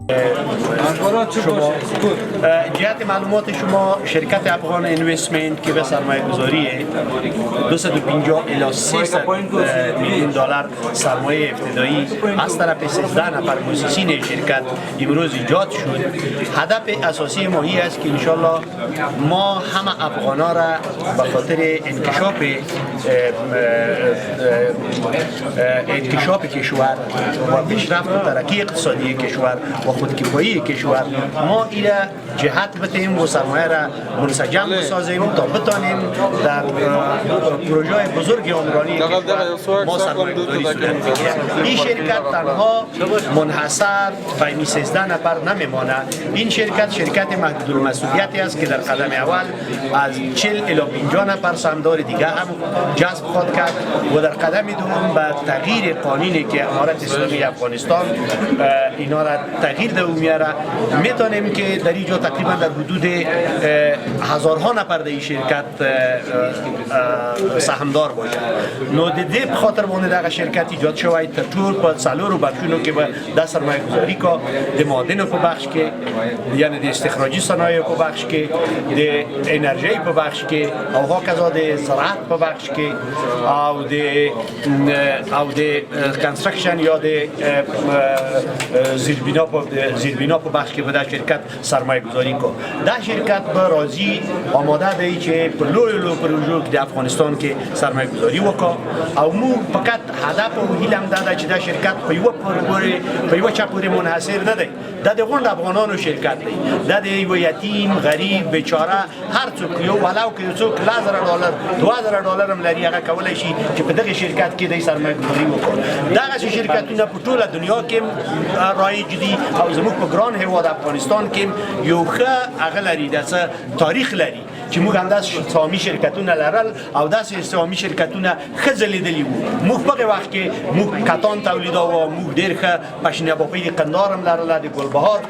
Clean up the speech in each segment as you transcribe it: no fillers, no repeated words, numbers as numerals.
شما جهت معلومات شما شرکت افغان اینوستمنت که به سرمایه گذاری 250 الی 300 میلیون دلار سرمایه ابتدایی از طرف 13 نفر مؤسسین شرکت امروز ایجاد شد. هدف اساسی ما این است که انشالله ما همه افغانا را به خاطر انکشاف کشور و پیشرفت و ترقی اقتصادی کشور و خودکفایی کشور ما ایره جهت بتیم و سرمایه را منسجم بسازیم تا بتانیم در پروژه بزرگ عمرانی کشور ما سرمایه گذاری صورت بگیریم. این شرکت تنها منحصر به 13 نفر نمیمانه. این شرکت محدود المسئولیتی است که در قدم اول از 40 الی 50 نفر سهامدار دیگه هم جذب خواهد کرد و در قدم دوم به تغییر قانونی که امارت اسلامی افغانستان اینا را تغییر دو میاره میتونیم که در اینجا تقریبا در حدود هزارها نفر در این شرکت سهامدار باشه. نو دیده بخاطر بونه در شرکت ایجاد شوی تا طور په څلورو بخشونو کې به د سرمایه گذاری کا د معادنو په بخش کې یعنی د استخراجي صنایعو په بخش کې د انرژي په بخش کې او هکذا د زراعت په بخش کې او د کنسترکشن یا د زیربنا په بخش کې به د شرکت سرمایه گذاری کو. دا شرکت به راضی آماده دی چې په لوی پروژو کې د افغانستان کې سرمایه گذاری وکړو او مو فقط هدف او هیله هم دا چې دا شرکت په یو چا پورې منحصر نه دی. دا د غونډ افغانانو شرکت دی. دا د یو یتیم غریب بیچاره هر څوک یو ولو که یو څوک $1000 $2000 هم لري هغه کولی شي چې په دغه شرکت کې د سرمایه گذاری وکړي. دغه شرکتونه په ټوله دنیا کې رایج دي او زموږ په ګران هیواد افغانستان کې یو ښه هغه لري د تاریخ لري چې موږ هم داسې سهامي شرکتونه لرل او داسې سهامي شرکتونه ښه ځلېدلي وو. موږ په هغه وخت کې موږ کتان تولیداوه، موږ ډېر ښه پشنیاباپۍ د قندهار هم لرله، د ګلبهار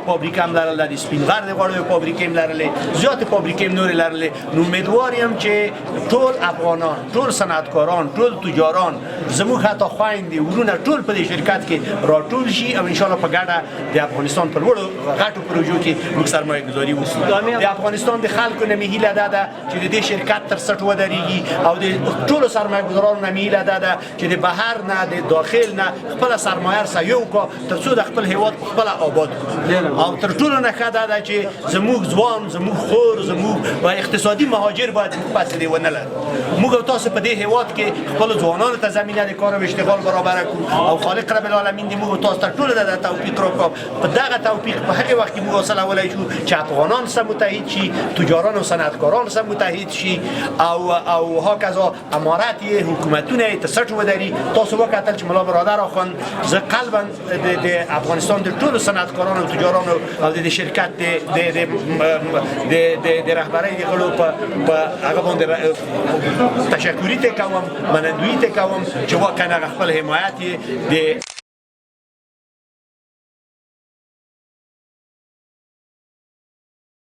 فابریکه هم لرله، د سپین غر د غوړیو فابریکې هم لرلې، زیاتې فابریکې هم نورې لرلې. نو امیدوار یم چې ټول افغانان، ټول صنعتکاران، ټول تجاران، زموږ حتی خویندې ورونه ټول په دې شرکت کې راټول شي او انشاءالله په ګډه د افغانستان په لوړو غټو پروژو کې موږ سرمایه گذاري وکړو. د افغانستان د خلکو نه مې هیله ده چې د دې شرکت تر سټ ودرېږي او د ټولو سرمایه گذارانو نه مې هیله ده چې د بهر نه د داخل نه خپله سرمایه سیو کړو تر څو د خپل هیواد خپله آباد کړو. او تر ټولو نه ښه ده چې زموږ ځوان، زموږ خور، زموږ اقتصادي مهاجر باید موږ پسې دی ونه لرو. موږ او تاسو په دې هیواد کې خپلو ځوانانو ته زمینه د کار او اشتغال برابره کړو او خالق رب العالمین دې موږ او تاسو ته ټولو ته توفیق راکړو. په دغه توفیق په هغه وخت کې موږ حاصلولی شو چې افغانان سره متحد شي، تجاران او صنعتکاران سره متحد شي او هکذا امارت حکومتونه ته سټ ودري. تاسو وکتل چې ملا برادر اخوان زه قلبا د افغانستان د ټولو صنعتکارانو او تجارانو او د شرکت د رهبرۍ د غړو په هغه باندې تشکري ته کوم، منندویي ته کوم چې واقعا خپل حمایت د